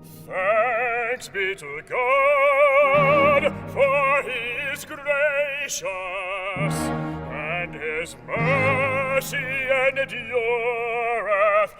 Thanks be to God, for he is gracious, and his mercy endureth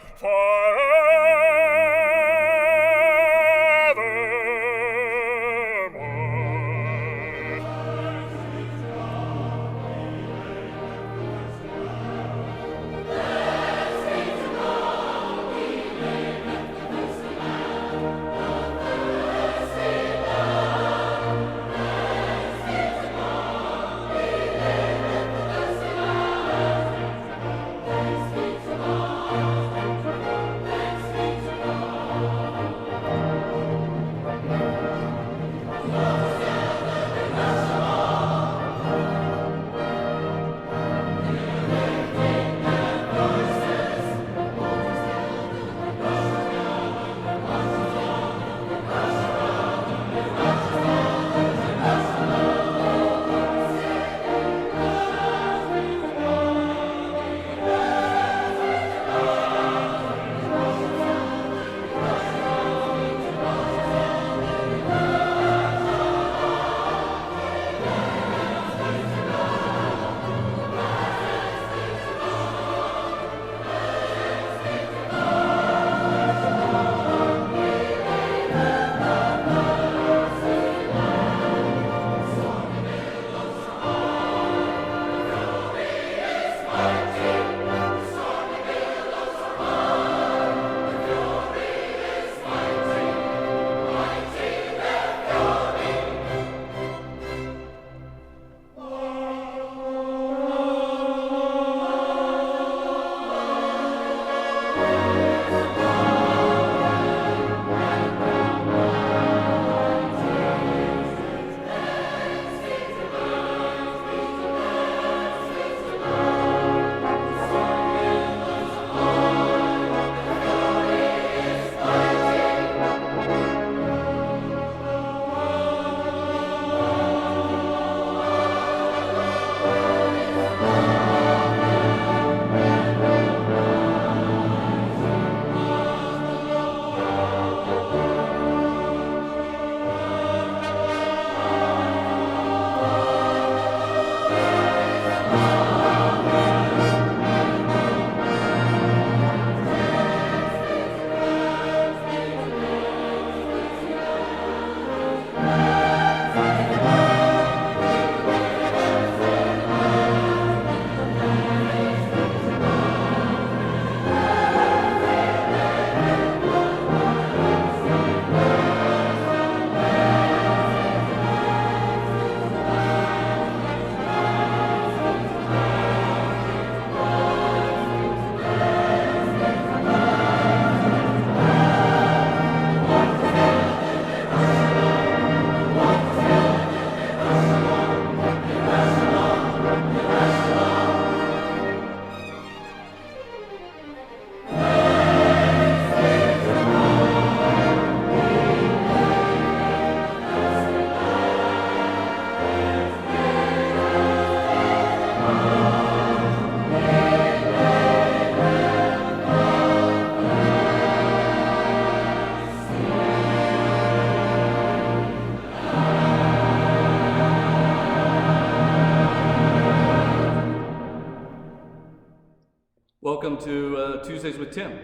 Welcome to Tuesdays with Tim.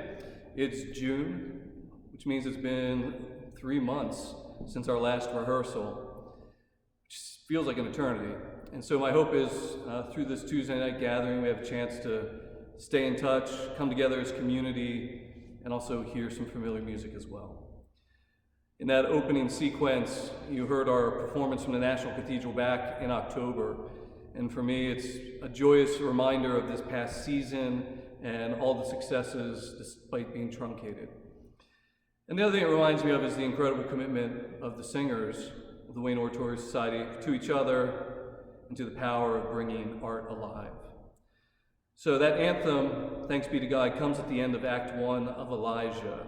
It's June, which means it's been 3 months since our last rehearsal, which feels like an eternity. And so my hope is through this Tuesday night gathering, we have a chance to stay in touch, come together as community, and also hear some familiar music as well. In that opening sequence, you heard our performance from the National Cathedral back in October. And for me, it's a joyous reminder of this past season and all the successes despite being truncated. And the other thing it reminds me of is the incredible commitment of the singers of the Wayne Oratory Society to each other and to the power of bringing art alive. So that anthem, Thanks Be to God, comes at the end of Act 1 of Elijah.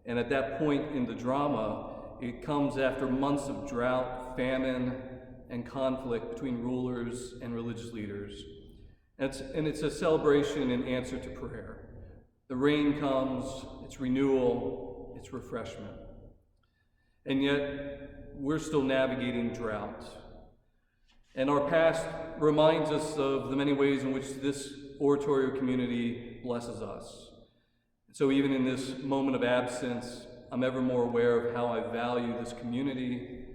And at that point in the drama, it comes after months of drought, famine, and conflict between rulers and religious leaders. And it's a celebration in answer to prayer. The rain comes, it's renewal, it's refreshment. And yet, we're still navigating drought. And our past reminds us of the many ways in which this oratorio community blesses us. So even in this moment of absence, I'm ever more aware of how I value this community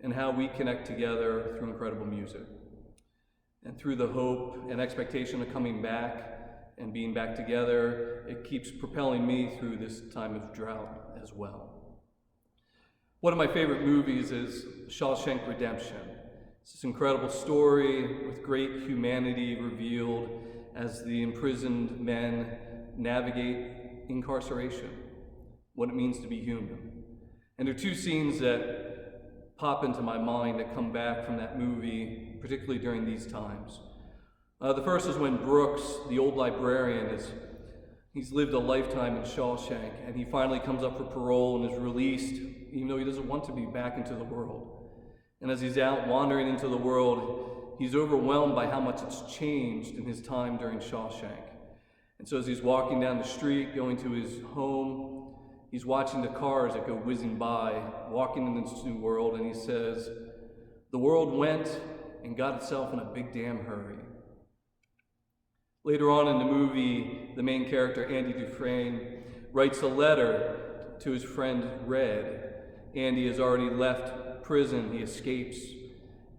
and how we connect together through incredible music. And through the hope and expectation of coming back and being back together, it keeps propelling me through this time of drought as well. One of my favorite movies is Shawshank Redemption. It's this incredible story with great humanity revealed as the imprisoned men navigate incarceration, what it means to be human. And there are two scenes that pop into my mind that come back from that movie, particularly during these times. The first is when Brooks, the old librarian, he's lived a lifetime in Shawshank, and he finally comes up for parole and is released, even though he doesn't want to be back into the world. And as he's out wandering into the world, he's overwhelmed by how much it's changed in his time during Shawshank. And so as he's walking down the street, going to his home, he's watching the cars that go whizzing by, walking in this new world, and he says, "The world went and got itself in a big damn hurry." Later on in the movie, the main character, Andy Dufresne, writes a letter to his friend Red. Andy has already left prison, he escapes,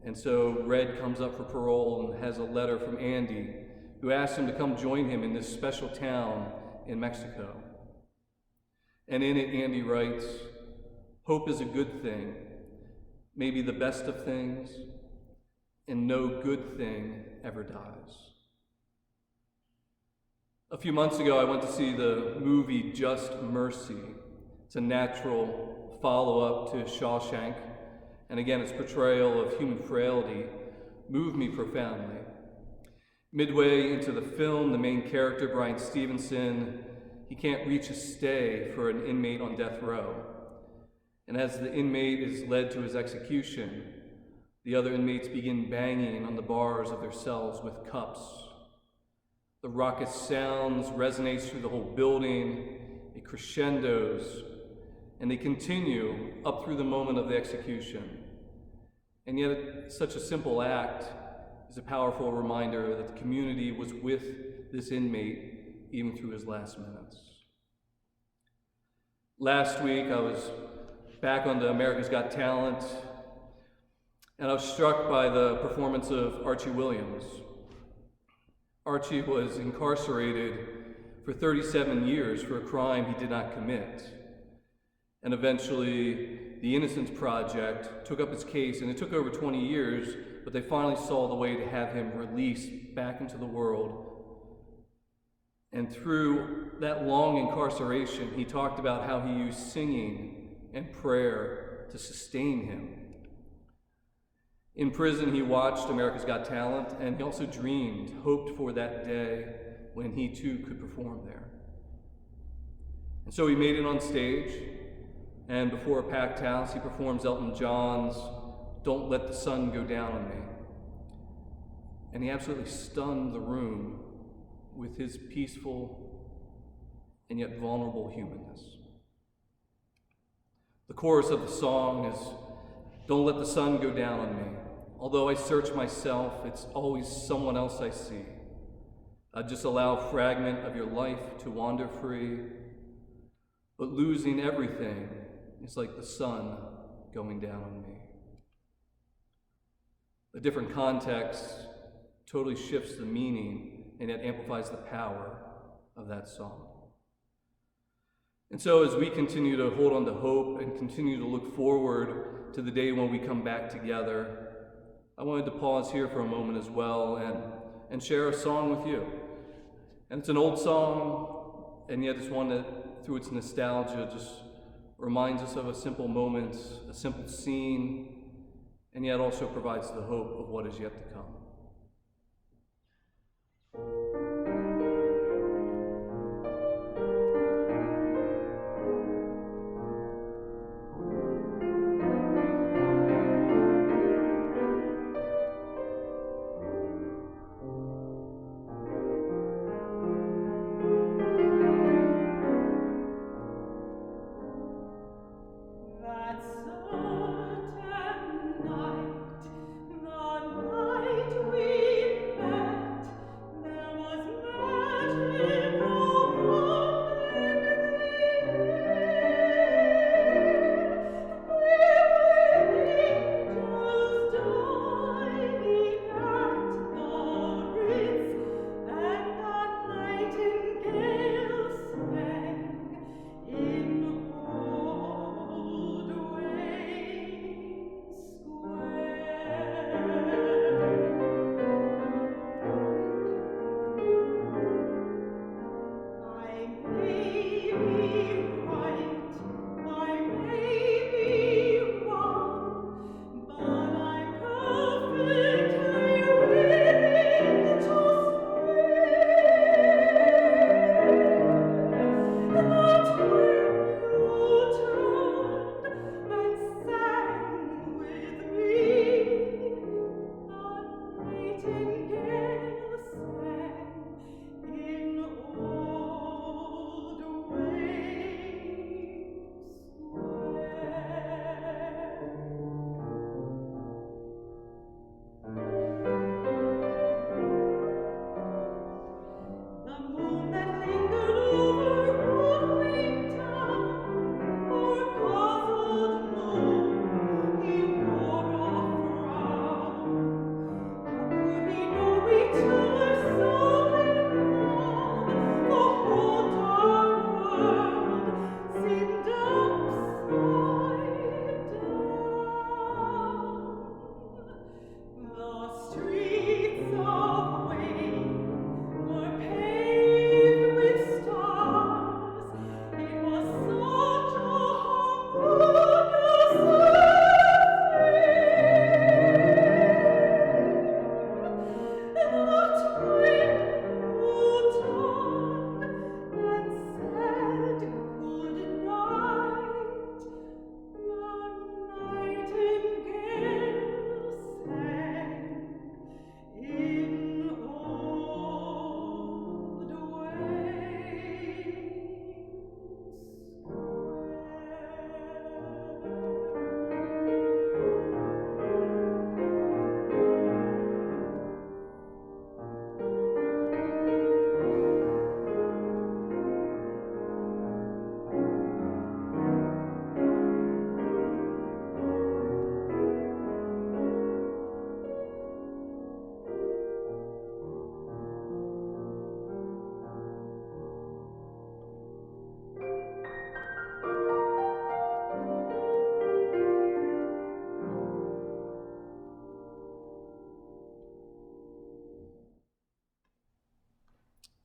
and so Red comes up for parole and has a letter from Andy, who asks him to come join him in this special town in Mexico. And in it, Andy writes, "Hope is a good thing, maybe the best of things, and no good thing ever dies." A few months ago, I went to see the movie Just Mercy. It's a natural follow-up to Shawshank, and again, its portrayal of human frailty moved me profoundly. Midway into the film, the main character, Brian Stevenson, he can't reach a stay for an inmate on death row. And as the inmate is led to his execution, the other inmates begin banging on the bars of their cells with cups. The raucous sounds resonates through the whole building, it crescendos, and they continue up through the moment of the execution. And yet, such a simple act is a powerful reminder that the community was with this inmate even through his last minutes. Last week, I was back on the America's Got Talent, and I was struck by the performance of Archie Williams. Archie was incarcerated for 37 years for a crime he did not commit. And eventually, the Innocence Project took up his case, and it took over 20 years, but they finally saw the way to have him released back into the world. And through that long incarceration, he talked about how he used singing and prayer to sustain him. In prison, he watched America's Got Talent, and he also dreamed, hoped for that day when he too could perform there. And so he made it on stage, and before a packed house, he performs Elton John's "Don't Let the Sun Go Down on Me." And he absolutely stunned the room with his peaceful and yet vulnerable humanness. The chorus of the song is, "Don't let the sun go down on me. Although I search myself, it's always someone else I see. I just allow a fragment of your life to wander free. But losing everything is like the sun going down on me." A different context totally shifts the meaning and yet amplifies the power of that song. And so as we continue to hold on to hope and continue to look forward to the day when we come back together, I wanted to pause here for a moment as well and share a song with you. And it's an old song, and yet it's one that, through its nostalgia, just reminds us of a simple moment, a simple scene, and yet also provides the hope of what is yet to come. That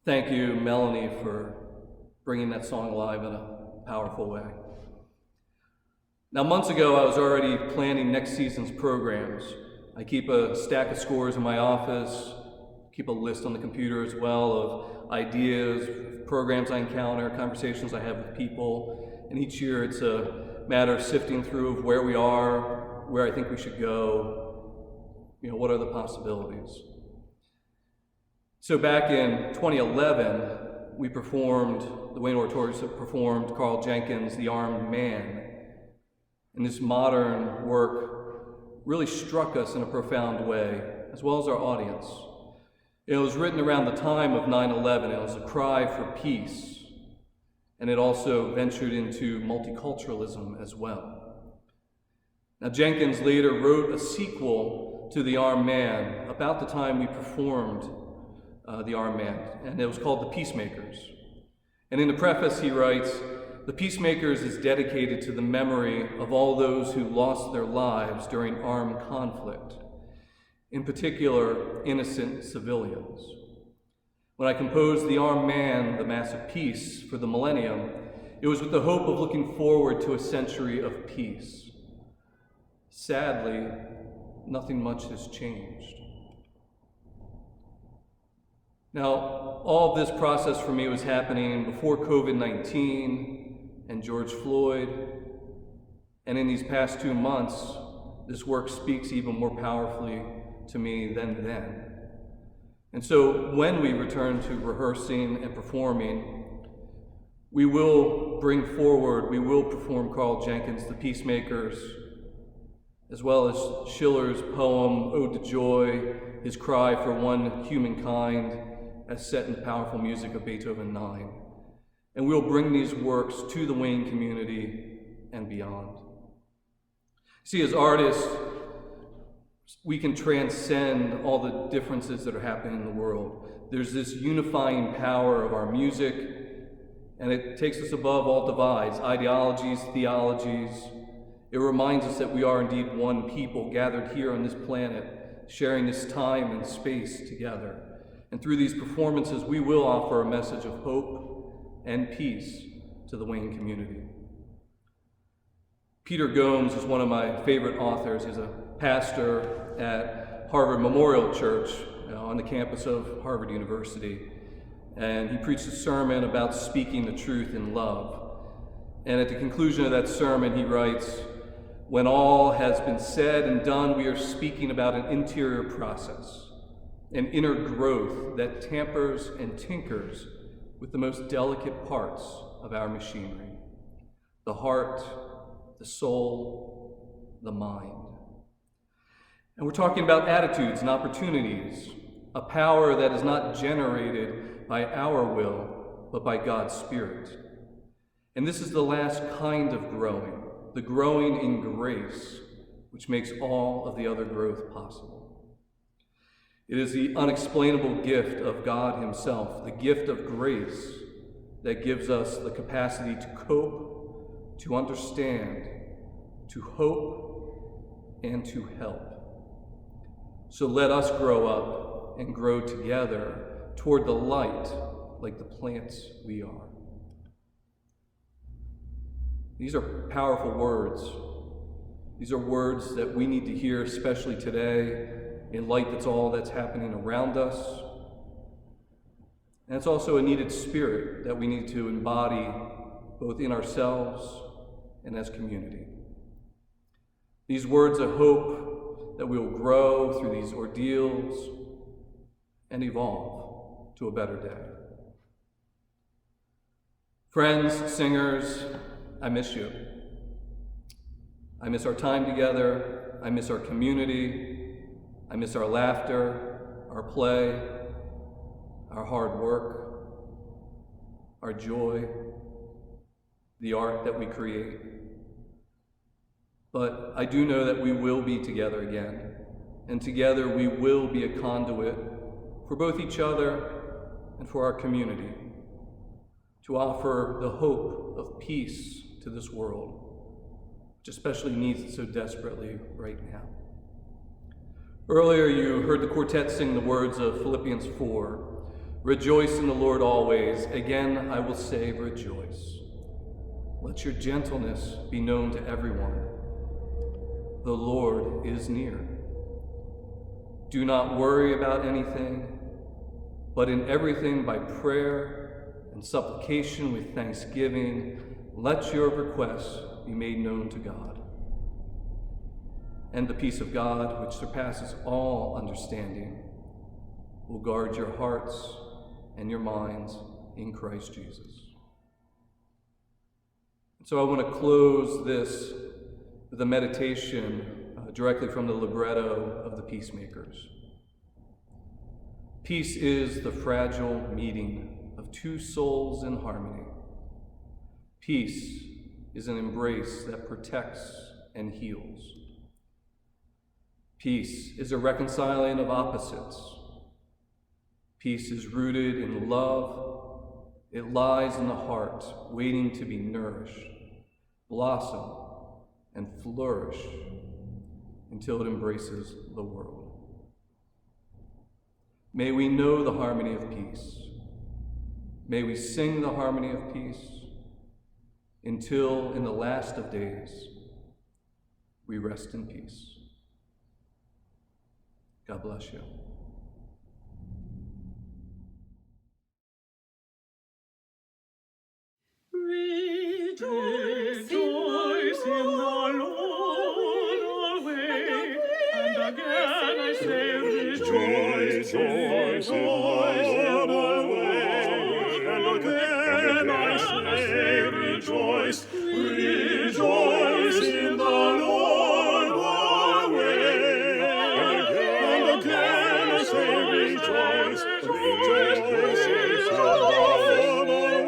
Thank you, Melanie, for bringing that song alive in a powerful way. Now, months ago, I was already planning next season's programs. I keep a stack of scores in my office, keep a list on the computer as well of ideas, programs I encounter, conversations I have with people, and each year it's a matter of sifting through of where we are, where I think we should go, what are the possibilities. So back in 2011, the Wayne Oratorians performed Carl Jenkins' The Armed Man. And this modern work really struck us in a profound way, as well as our audience. It was written around the time of 9/11. It was a cry for peace, and it also ventured into multiculturalism as well. Now, Jenkins later wrote a sequel to The Armed Man about the time we performed The Armed Man, and it was called The Peacemakers. And in the preface he writes, "The Peacemakers is dedicated to the memory of all those who lost their lives during armed conflict, in particular, innocent civilians. When I composed The Armed Man, The Mass of Peace for the millennium, it was with the hope of looking forward to a century of peace. Sadly, nothing much has changed." Now, all of this process for me was happening before COVID-19 and George Floyd, and in these past 2 months, this work speaks even more powerfully to me than then. And so when we return to rehearsing and performing, we will perform Carl Jenkins' The Peacemakers, as well as Schiller's poem, Ode to Joy, his cry for one humankind, as set in the powerful music of Beethoven 9. And we'll bring these works to the Wayne community and beyond. See, as artists, we can transcend all the differences that are happening in the world. There's this unifying power of our music, and it takes us above all divides, ideologies, theologies. It reminds us that we are indeed one people gathered here on this planet, sharing this time and space together. And through these performances, we will offer a message of hope and peace to the Wayne community. Peter Gomes is one of my favorite authors. He's a pastor at Harvard Memorial Church on the campus of Harvard University. And he preached a sermon about speaking the truth in love. And at the conclusion of that sermon, he writes, "When all has been said and done, we are speaking about an interior process, an inner growth that tampers and tinkers with the most delicate parts of our machinery, the heart, the soul, the mind." And we're talking about attitudes and opportunities, a power that is not generated by our will, but by God's Spirit. And this is the last kind of growing, the growing in grace, which makes all of the other growth possible. It is the unexplainable gift of God Himself, the gift of grace, that gives us the capacity to cope, to understand, to hope, and to help. So let us grow up and grow together toward the light like the plants we are. These are powerful words. These are words that we need to hear, especially today, in light that's happening around us. And it's also a needed spirit that we need to embody both in ourselves and as community. These words of hope that we will grow through these ordeals and evolve to a better day. Friends, singers, I miss you. I miss our time together. I miss our community. I miss our laughter, our play, our hard work, our joy, the art that we create. But I do know that we will be together again, and together we will be a conduit for both each other and for our community, to offer the hope of peace to this world, which especially needs it so desperately right now. Earlier, you heard the quartet sing the words of Philippians 4, Rejoice in the Lord always. Again, I will say rejoice. Let your gentleness be known to everyone. The Lord is near. Do not worry about anything, but in everything by prayer and supplication with thanksgiving, let your requests be made known to God. And the peace of God, which surpasses all understanding, will guard your hearts and your minds in Christ Jesus. So I want to close this with a meditation directly from the libretto of the Peacemakers. Peace is the fragile meeting of two souls in harmony. Peace is an embrace that protects and heals. Peace is a reconciling of opposites. Peace is rooted in love. It lies in the heart, waiting to be nourished, blossom, and flourish until it embraces the world. May we know the harmony of peace. May we sing the harmony of peace until in the last of days we rest in peace. God bless you. Rejoice in the Lord always, and again I say rejoice in the Lord always, and again I say rejoice, rejoice in the Lord always, and again I say rejoice, rejoice in the Lord always.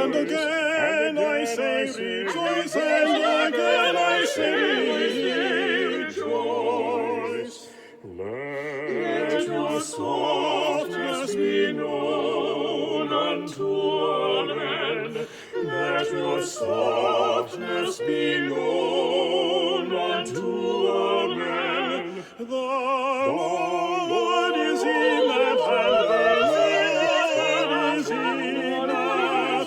And again I say rejoice, and again I say rejoice. Let your softness be known unto all men. Let your softness be known unto all men. The Lord is in that hand, the Lord is in that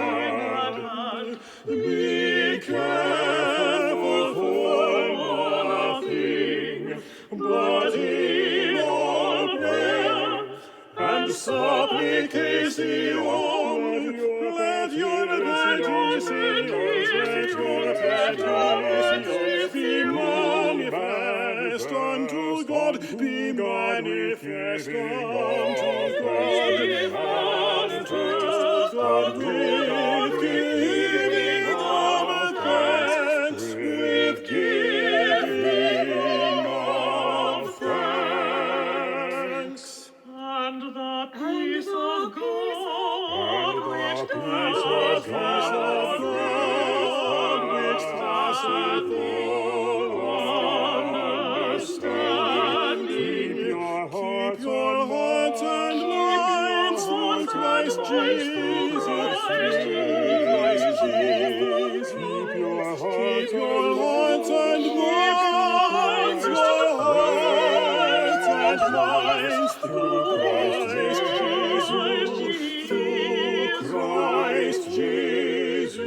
hand. Be careful for nothing, but in all prayer and supplication, let your petitions be manifest unto God, be manifest unto God, with giving of thanks, with giving of thanks. And the peace of God, which passeth all understanding, keep your hearts and minds through Christ Jesus. Keep your hearts and minds, through Christ Jesus. Through Christ Jesus.